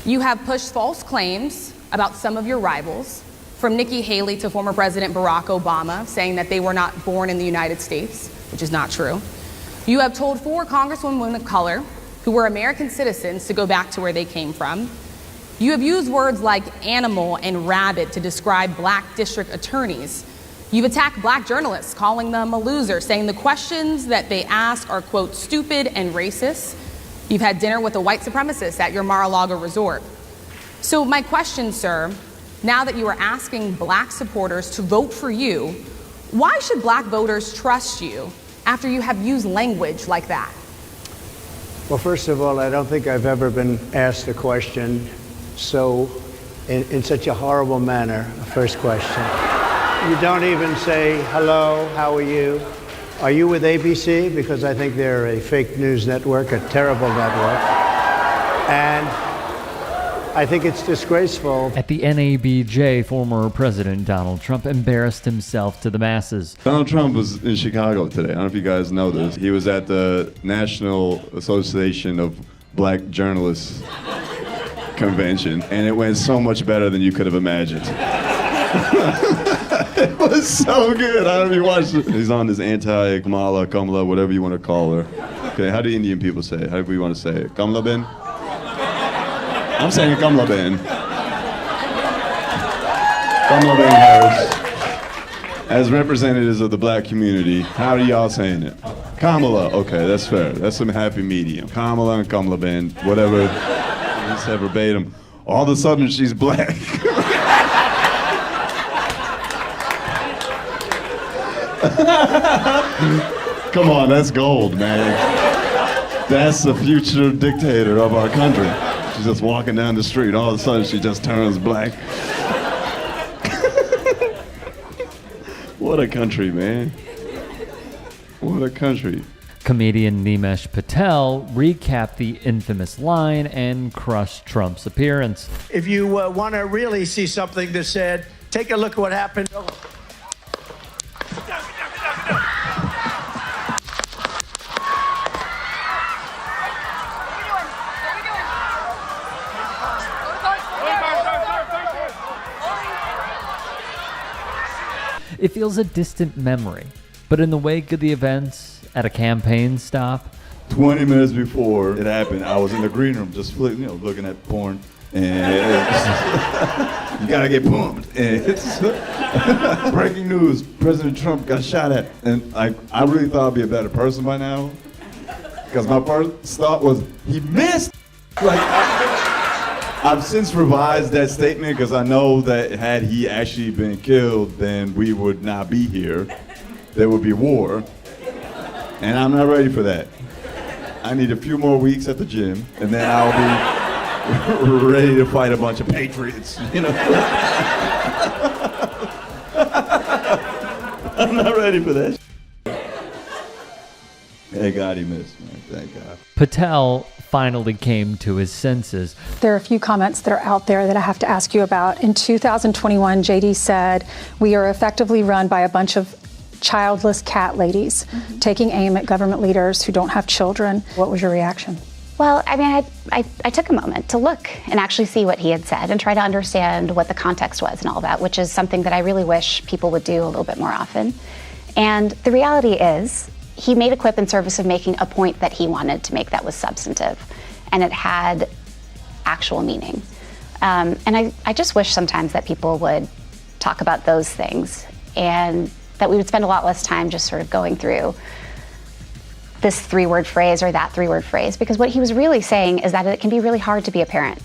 You have pushed false claims about some of your rivals, from Nikki Haley to former President Barack Obama, saying that they were not born in the United States, which is not true. You have told 4 congresswomen of color who were American citizens to go back to where they came from. You have used words like animal and rabbit to describe black district attorneys. You've attacked black journalists, calling them a loser, saying the questions that they ask are, quote, stupid and racist. You've had dinner with a white supremacist at your Mar-a-Lago resort. So my question, sir, now that you are asking black supporters to vote for you, why should black voters trust you after you have used language like that? Well, first of all, I don't think I've ever been asked a question in such a horrible manner. First question. You don't even say, hello, how are you? Are you with ABC? Because I think they're a fake news network, a terrible network. And I think it's disgraceful. At the NABJ, former President Donald Trump embarrassed himself to the masses. Donald Trump was in Chicago today. I don't know if you guys know this. He was at the National Association of Black Journalists convention, and it went so much better than you could have imagined. It was so good. I don't know if you watched it. He's on this Kamala, whatever you want to call her. Okay, how do Indian people say it? How do we want to say it? Kamala Ben? I'm saying Kamala Ben. Kamala Ben Harris. As representatives of the black community, how are y'all saying it? Kamala. Okay, that's fair. That's some happy medium. Kamala and Kamala Ben, whatever. He said verbatim. All of a sudden, she's black. Come on, that's gold, man. That's the future dictator of our country. She's just walking down the street, all of a sudden she just turns black. What a country, man. What a country. Comedian Nimesh Patel recapped the infamous line and crushed Trump's appearance. If you want to really see something that said, take a look at what happened. It feels a distant memory, but in the wake of the events at a campaign stop, 20 minutes before it happened, I was in the green room just looking at porn, and you gotta get pumped. And it's breaking news: President Trump got shot at, and I really thought I'd be a better person by now, because my first thought was he missed. I've since revised that statement because I know that had he actually been killed, then we would not be here. There would be war. And I'm not ready for that. I need a few more weeks at the gym, and then I'll be ready to fight a bunch of patriots, you know? I'm not ready for that. Thank God he missed, man. Thank God. Patel finally came to his senses. There are a few comments that are out there that I have to ask you about. In 2021, JD said, "We are effectively run by a bunch of childless cat ladies taking aim at government leaders who don't have children." What was your reaction? Well, I mean, I took a moment to look and actually see what he had said and try to understand what the context was and all that, which is something that I really wish people would do a little bit more often. And the reality is, he made a quip in service of making a point that he wanted to make that was substantive, and it had actual meaning. And I just wish sometimes that people would talk about those things, and that we would spend a lot less time just sort of going through this 3-word phrase or that 3-word phrase, because what he was really saying is that it can be really hard to be a parent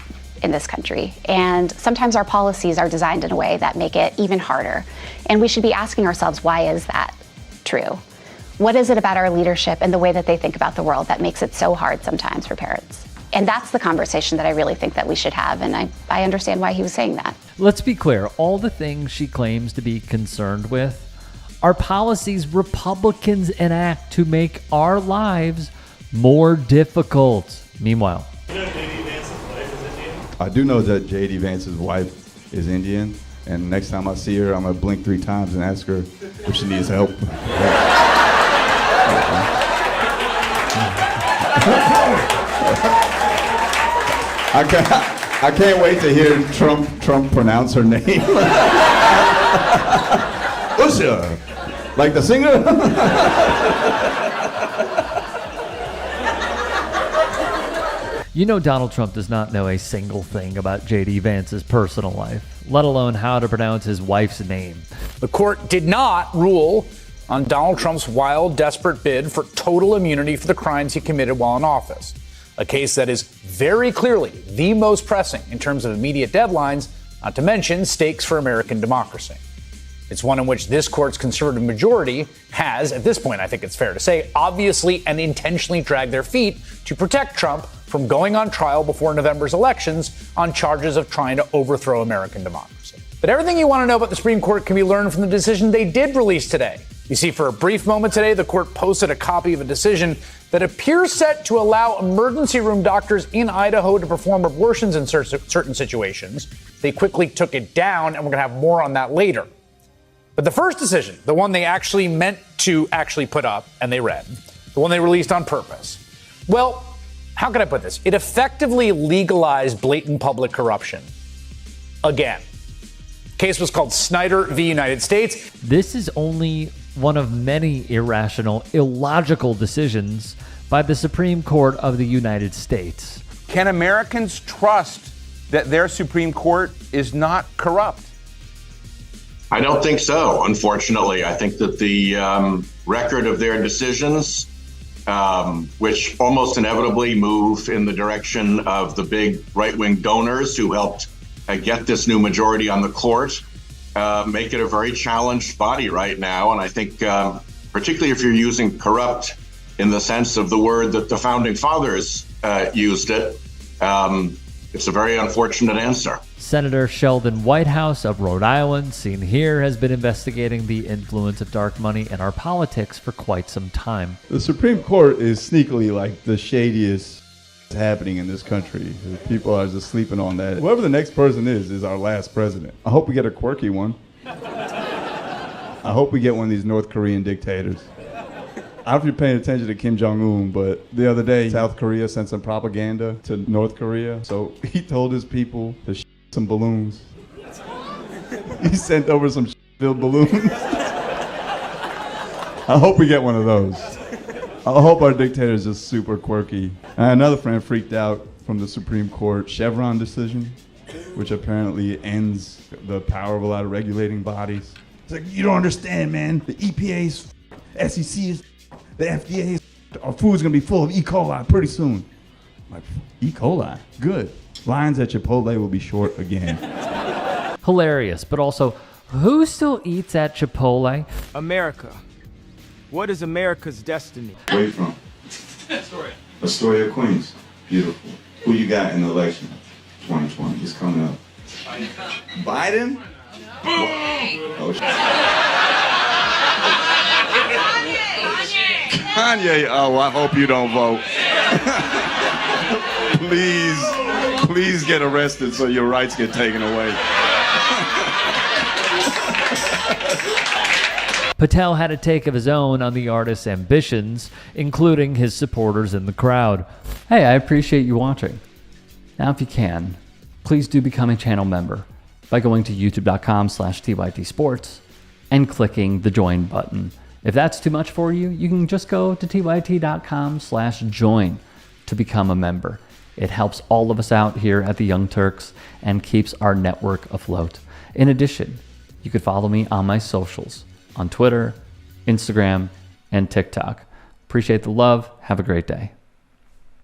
in this country. And sometimes our policies are designed in a way that make it even harder. And we should be asking ourselves, why is that true? What is it about our leadership and the way that they think about the world that makes it so hard sometimes for parents? And that's the conversation that I really think that we should have, and I understand why he was saying that. Let's be clear, all the things she claims to be concerned with are policies Republicans enact to make our lives more difficult. Meanwhile, I do know that J.D. Vance's wife is Indian, and next time I see her, I'm gonna blink 3 times and ask her if she needs help. I can't wait to hear Trump pronounce her name. Usher, like the singer. You know Donald Trump does not know a single thing about J.D. Vance's personal life, let alone how to pronounce his wife's name. The court did not rule on Donald Trump's wild, desperate bid for total immunity for the crimes he committed while in office, a case that is very clearly the most pressing in terms of immediate deadlines, not to mention stakes for American democracy. It's one in which this court's conservative majority has, at this point I think it's fair to say, obviously and intentionally dragged their feet to protect Trump from going on trial before November's elections on charges of trying to overthrow American democracy. But everything you want to know about the Supreme Court can be learned from the decision they did release today. You see, for a brief moment today, the court posted a copy of a decision that appears set to allow emergency room doctors in Idaho to perform abortions in certain situations. They quickly took it down, and we're going to have more on that later. But the first decision, the one they actually meant to actually put up, and they read, the one they released on purpose, well, how can I put this? It effectively legalized blatant public corruption. Again. The case was called Snyder v. United States. This is only one of many irrational, illogical decisions by the Supreme Court of the United States. Can Americans trust that their Supreme Court is not corrupt? I don't think so, unfortunately. I think that the record of their decisions, which almost inevitably move in the direction of the big right-wing donors who helped get this new majority on the court, make it a very challenged body right now. And I think particularly if you're using corrupt in the sense of the word that the founding fathers used it, it's a very unfortunate answer. Senator Sheldon Whitehouse of Rhode Island, seen here, has been investigating the influence of dark money in our politics for quite some time. The Supreme Court is sneakily like the shadiest happening in this country. People are just sleeping on that. Whoever the next person is our last president. I hope we get a quirky one. I hope we get one of these North Korean dictators. I don't know if you're paying attention to Kim Jong-un, but the other day, South Korea sent some propaganda to North Korea. So he told his people to some balloons. He sent over some filled balloons. I hope we get one of those. I hope our dictator is just super quirky. Another friend freaked out from the Supreme Court Chevron decision, which apparently ends the power of a lot of regulating bodies. It's like, you don't understand, man. The EPA's, SEC is, the FDA is, our food's gonna be full of E. coli pretty soon. I'm like, E. coli? Good. Lines at Chipotle will be short again. Hilarious, but also, who still eats at Chipotle? America. What is America's destiny? Where you from? Astoria, Queens. Beautiful. Who you got in the election? 2020. It's coming up. Biden? Oh, Kanye. Oh, I hope you don't vote. Please get arrested so your rights get taken away. Patel had a take of his own on the artist's ambitions, including his supporters in the crowd. Hey, I appreciate you watching. Now, if you can, please do become a channel member by going to youtube.com/tytsports and clicking the join button. If that's too much for you, you can just go to tyt.com/join to become a member. It helps all of us out here at the Young Turks and keeps our network afloat. In addition, you could follow me on my socials on Twitter, Instagram, and TikTok. Appreciate the love. Have a great day.